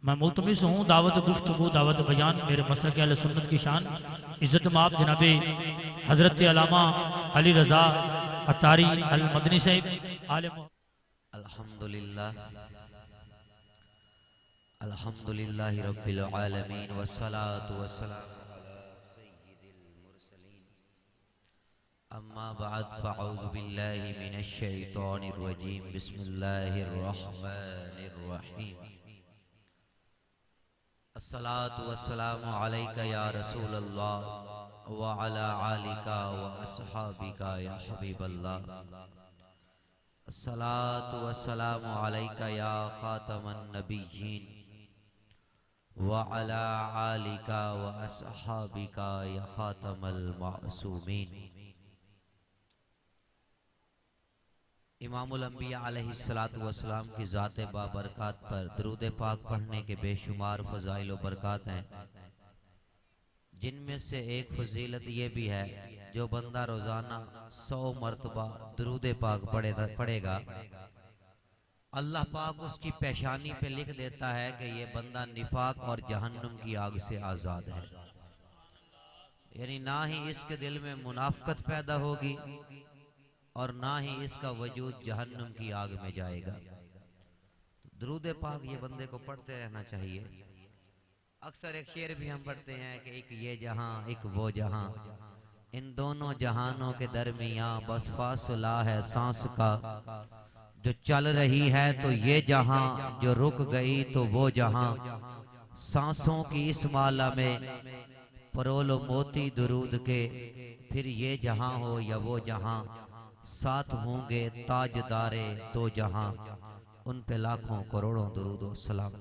मैं मुल्तमिस हूँ दावत गुफ्तगू दावत बयान मेरे मसलक अहले सुन्नत की शान इज़्ज़त माप जनाब हज़रत अल्लामा अली रज़ा अत्तारी अल मदनी साहिब आलिम। अल्हम्दुलिल्लाह अल्हम्दुलिल्लाहि रब्बिल आलमीन वस्सलातु वस्सलामु अला सय्यिदिल मुरसलीन अम्मा बअद फ़अऊज़ु बिल्लाहि मिनश शैतानिर रजीम बिस्मिल्लाहिर रहमानिर रहीम अस्सलातु वस्सलामु अलैका या रसूलल्लाह व अला आलिका व अस्हाबिका या हबीबल्लाह अस्सलातु वस्सलामु अलैका या खातमन नबिय्यीन व अला आलिका व अस्हाबिका या खातमल मासूमीन। इमामुल अंबिया अलैहिस्सलातु वस्सलाम की ज़ात बाबरकत पर दरूद पाक पढ़ने के बेशुमार फ़ज़ाइल व बरक़ात हैं, जिनमें से एक फजीलत ये भी है जो बंदा रोज़ाना 100 मरतबा दरूद पाक पढ़ेगा, अल्लाह पाक उसकी पेशानी पे लिख देता है कि ये बंदा निफाक और जहन्नुम की आग से आज़ाद है। यानी ना ही इसके दिल में मुनाफ़िक़त पैदा होगी और ना ही इसका वजूद जहन्नुम की आग में जाएगा। दरूद पाक ये बंदे को पढ़ते रहना चाहिए। अक्सर एक शेर भी हम पढ़ते हैं कि एक ये जहां एक वो जहां, इन दोनों जहानों के दरमियां बस फासला है सांस का, जो चल रही है तो ये जहां, जो रुक गई तो वो जहां, सांसों की इस माला में परोलो मोती दुरूद के, फिर ये जहां हो या वो जहां, साथ होंगे ताजदारे दो जहां, उन पे लाखों करोड़ों दुरूद व सलाम।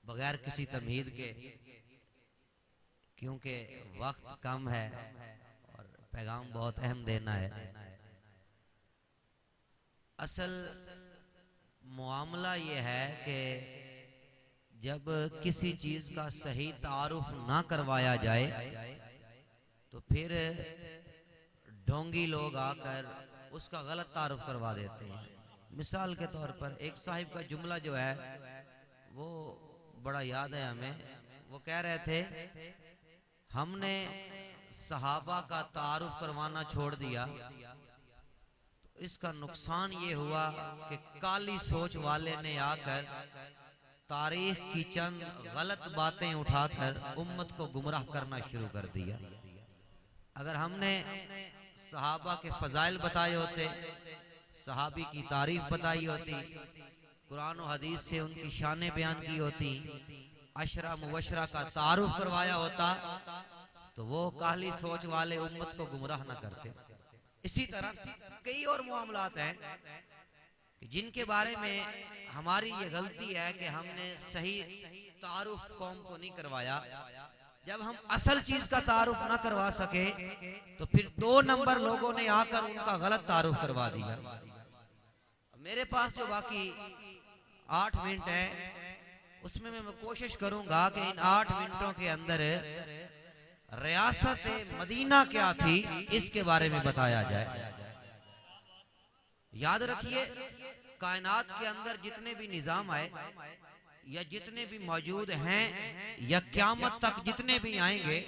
बगैर किसी तमहीद के, क्योंकि वक्त कम है और पैगाम बहुत अहम देना है। असल मामला ये है कि जब किसी चीज का सही तारुफ ना करवाया जाए तो फिर ढोंगी लोग आकर उसका गलत तारुफ करवा देते हैं। मिसाल के तौर पर एक साहिब का जुमला जो है वो बड़ा याद है हमें। वो कह रहे थे, हमने सहाबा का तारुफ करवाना छोड़ दिया तो इसका नुकसान ये हुआ कि काली सोच वाले ने आकर तारीख की चंद गलत बातें उठाकर उम्मत को गुमराह करना शुरू कर दिया। अगर हमने सहाबा के फजाइल बताए होते, सहाबी की तारीफ बताई होती, कुरान और हदीस से उनकी शाने बयान की होती, अशरा मुबशरा का तारुफ करवाया होता, तो वो काली सोच वाले उम्मत को गुमराह न करते। इसी तरह कई और मामलात हैं कि जिनके बारे में हमारी ये गलती है कि हमने सही तारुफ कौम को नहीं करवाया। जब हम असल चीज का तारुफ ना करवा सके तो फिर 2 नंबर लोगों ने आकर उनका गलत तारुफ करवा दिया। मेरे पास जो बाकी 8 मिनट है उसमें मैं कोशिश करूंगा कि इन 8 मिनटों के अंदर रियासत मदीना क्या थी इसके बारे में बताया जाए। याद रखिए, कायनात के अंदर जितने भी निजाम आए या जितने भी मौजूद हैं या क़यामत तक जितने भी आएंगे,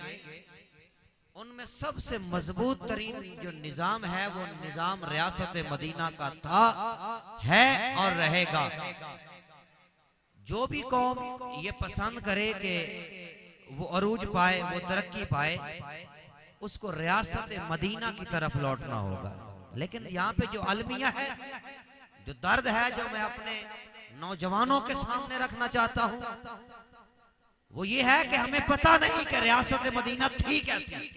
उनमें सबसे मजबूत तरीन जो निजाम है वो निजाम रियासत मदीना का था, है और रहेगा। जो भी कौम ये पसंद करे कि वो अरूज पाए, वो तरक्की पाए, उसको रियासत मदीना की तरफ लौटना होगा। लेकिन यहाँ पे जो अलमिया है, जो दर्द है, जो मैं अपने नौजवानों के सामने रखना चाहता हूँ, वो ये है कि हमें पता नहीं कि रियासत मदीना थी कैसी।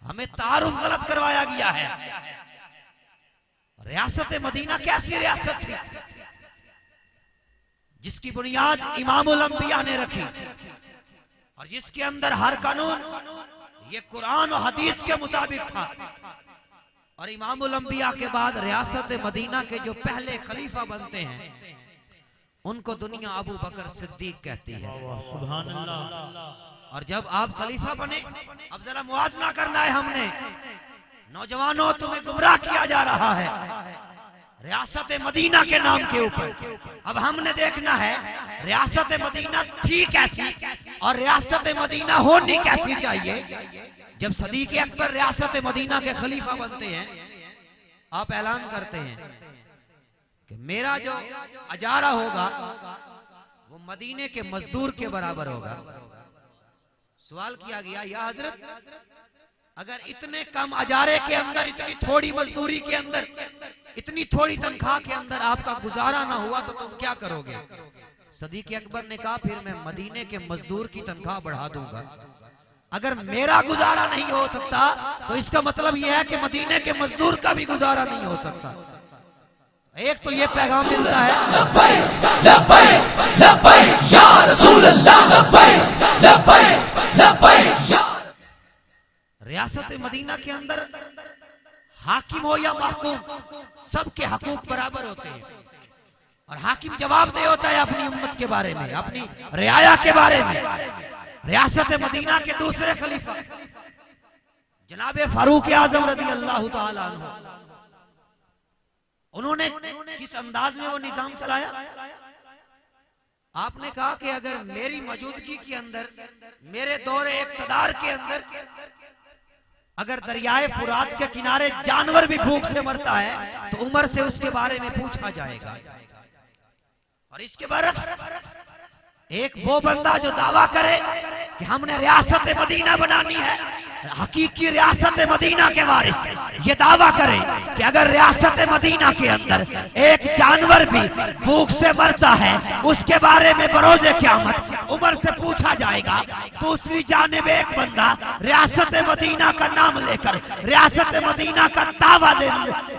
हमें तारुफ गलत करवाया गया है। रियासत मदीना कैसी रियासत थी जिसकी बुनियाद इमामुल अंबिया ने रखी और जिसके अंदर हर कानून ये कुरान और हदीस के मुताबिक था। और इमामुल अंबिया के बाद रियासत मदीना के जो पहले खलीफा बनते हैं उनको दुनिया अबू बकर सिद्दीक कहती है। सुभान अल्लाह। और जब आप खलीफा बने, अब जरा मुआवजा करना है हमने, नौजवानों तुम्हें गुमराह किया जा रहा है। रियासत मदीना के नाम के ऊपर। अब हमने देखना है रियासत मदीना थी कैसी और रियासत मदीना होनी कैसी चाहिए। जब सदीक अकबर रियासत मदीना के खलीफा बनते हैं, आप ऐलान करते हैं कि मेरा जो अजारा होगा वो मदीने के मजदूर के बराबर होगा। सवाल किया गया, या हजरत अगर इतने कम अजारे के अंदर, इतनी थोड़ी मजदूरी के अंदर, इतनी थोड़ी तनख्वाह के अंदर आपका गुजारा ना हुआ तो तुम क्या करोगे? सदीक अकबर ने कहा फिर मैं मदीने के मजदूर की तनख्वाह बढ़ा दूंगा। अगर मेरा गुजारा नहीं हो सकता तो इसका मतलब यह है कि मदीने के मजदूर का भी गुजारा नहीं हो सकता। एक तो ये पैगाम मिलता है, लब्बैक लब्बैक लब्बैक या रसूल अल्लाह, लब्बैक लब्बैक लब्बैक या। रियासत मदीना के अंदर हाकिम हो या महकूम, सबके हकूक बराबर होते हैं और हाकिम जवाबदेह होता है अपनी उम्मत के बारे में, अपनी रियाया के बारे में। रियासत मदीना के दूसरे खलीफा जनाब फारूक आजम रज़ी अल्लाह ताला अन्हु, उन्होंने किस अंदाज में वो निजाम चलाया? आपने कहा कि अगर मेरी मौजूदगी के अंदर, मेरे दौरे इक़्तिदार के अंदर अगर दरियाए फुरात के किनारे जानवर भी भूख से मरता है तो उमर से उसके बारे में पूछा जाएगा। और इसके बरक्स एक वो बंदा जो दावा करे कि हमने रियासत मदीना बनानी है, हकीकी रियासत मदीना के वारिस ये दावा करे कि अगर रियासत मदीना के अंदर एक जानवर भी भूख से मरता है उसके बारे में बरोज़े क़यामत उमर से पूछा जाएगा। दूसरी जानिब एक बंदा रियासत मदीना का नाम लेकर रियासत मदीना का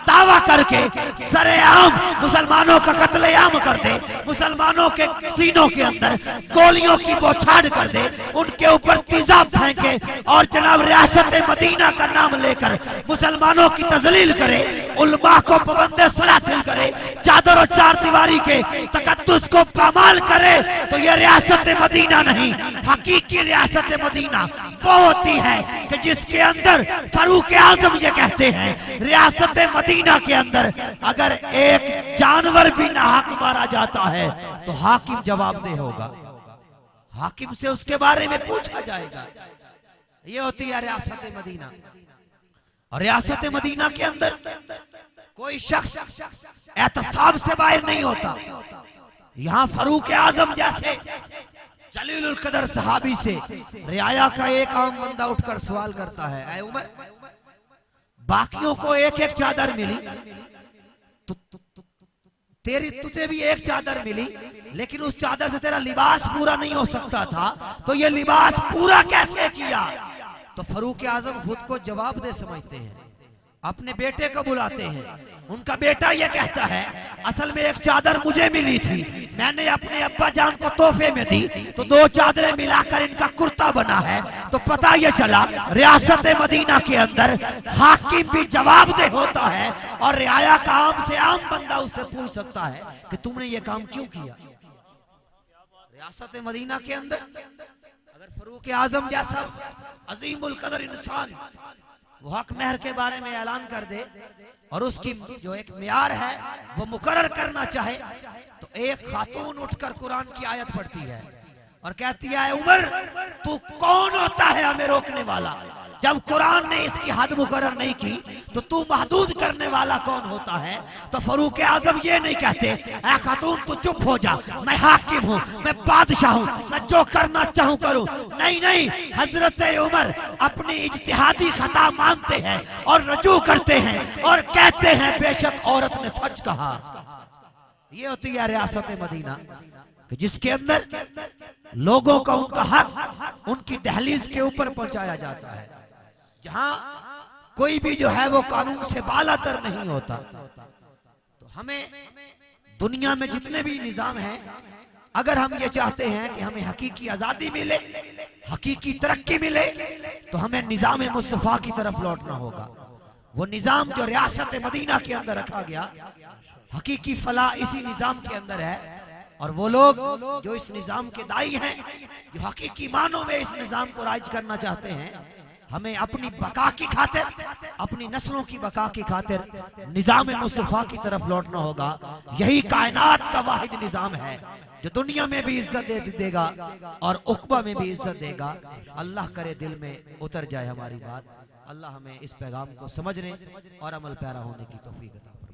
दावा करके सरेआम मुसलमानों का कत्लेआम कर दे, मुसलमानों के सीनों के अंदर गोलियों की बौछार कर दे, उनके ऊपर तेजाब फेंके और जनाब रियासत मदीना का नाम लेकर मुसलमानों की तजलील करे, उलमा को पाबंदे सलासिल करे, चादर और चार दीवारी के तकद्दुस को पामाल करे, तो यह रियासत मदीना नहीं। हकीकी रियासत मदीना वो होती है कि जिसके अंदर फारूक आजम ये कहते हैं रियासत मदीना के अंदर अगर एक जानवर भी नाहक मारा जाता है तो हाकिम जवाबदेह होगा, हाकिम से उसके बारे में पूछा जाएगा। ये होती है रियासत मदीना। और रियासत मदीना के अंदर कोई शख्स एहतसाब से बाहर नहीं होता। यहाँ फारूक आजम जैसे जलीलुल कदर सहाबी से रियाया का एक आम बंदा उठकर सवाल करता है, ऐ उमर, बाकियों को एक एक चादर मिली तो तुझे भी एक चादर मिली, लेकिन उस चादर से तेरा लिबास पूरा नहीं हो सकता था, तो ये लिबास पूरा कैसे किया? तो फारूक आजम खुद को जवाबदेह समझते हैं, अपने बेटे को बुलाते हैं। उनका बेटा ये कहता है असल में एक चादर मुझे मिली थी, मैंने अपने अब्बा जान को तोहफे में दी, तो दो चादरें मिलाकर इनका कुर्ता बना है। तो पता ये चला रियासत मदीना के अंदर हाकिम भी जवाबदेह होता है और रियाया का आम से आम बंदा उससे पूछ सकता है कि तुमने ये काम क्यों किया। रियासत मदीना के अंदर अगर फारूक आजम जैसा अजीमुल कदर इंसान वो हक महर के बारे में ऐलान कर दे और उसकी जो एक मियार है वो मुकर्रर करना चाहे, तो एक खातून उठकर कुरान की आयत पढ़ती है और कहती है, उमर तू कौन होता है हमें रोकने वाला? जब कुरान ने इसकी हद मुकर्रर नहीं की तो तू महदूद करने वाला कौन होता है? तो फारूक आजम ये नहीं कहते, ऐ खातून तू चुप हो जा, मैं हाकिम हूँ, मैं बादशाह हूँ, मैं जो करना चाहूँ करूँ। नहीं नहीं, हजरत उमर अपनी इज्तिहादी खता मानते हैं और रजू करते हैं और कहते हैं बेशक औरत ने सच कहा। ये होती है रियासत मदीना कि जिसके अंदर लोगों का उनका हक उनकी दहलीज के ऊपर पहुंचाया जाता है, जहां कोई भी जो है वो कानून से बालातर नहीं होता। तो हमें दुनिया में जितने भी निजाम हैं, अगर हम ये चाहते हैं कि हमें हकीकी आजादी मिले, हकीकी तरक्की मिले, तो हमें निजाम मुस्तफा की तरफ लौटना होगा। वो निजाम जो रियासत मदीना के अंदर रखा गया, हकीकी फलाह इसी निजाम के अंदर है। और वो लोग जो इस निजाम के दाई हैं, जो हकीकी मानों में इस निजाम को राइज करना चाहते हैं, हमें अपनी बका की खातिर, अपनी नस्लों की बका की खातिर निजाम मुस्तफा की तरफ लौटना होगा। यही कायनात का वाहिद निजाम है जो दुनिया में भी इज्जत दे देगा और उक़बा में भी इज्जत देगा। अल्लाह करे दिल में उतर जाए हमारी बात। अल्लाह हमें इस पैगाम को समझने और अमल पैरा होने की तौफीक अता फरमाए।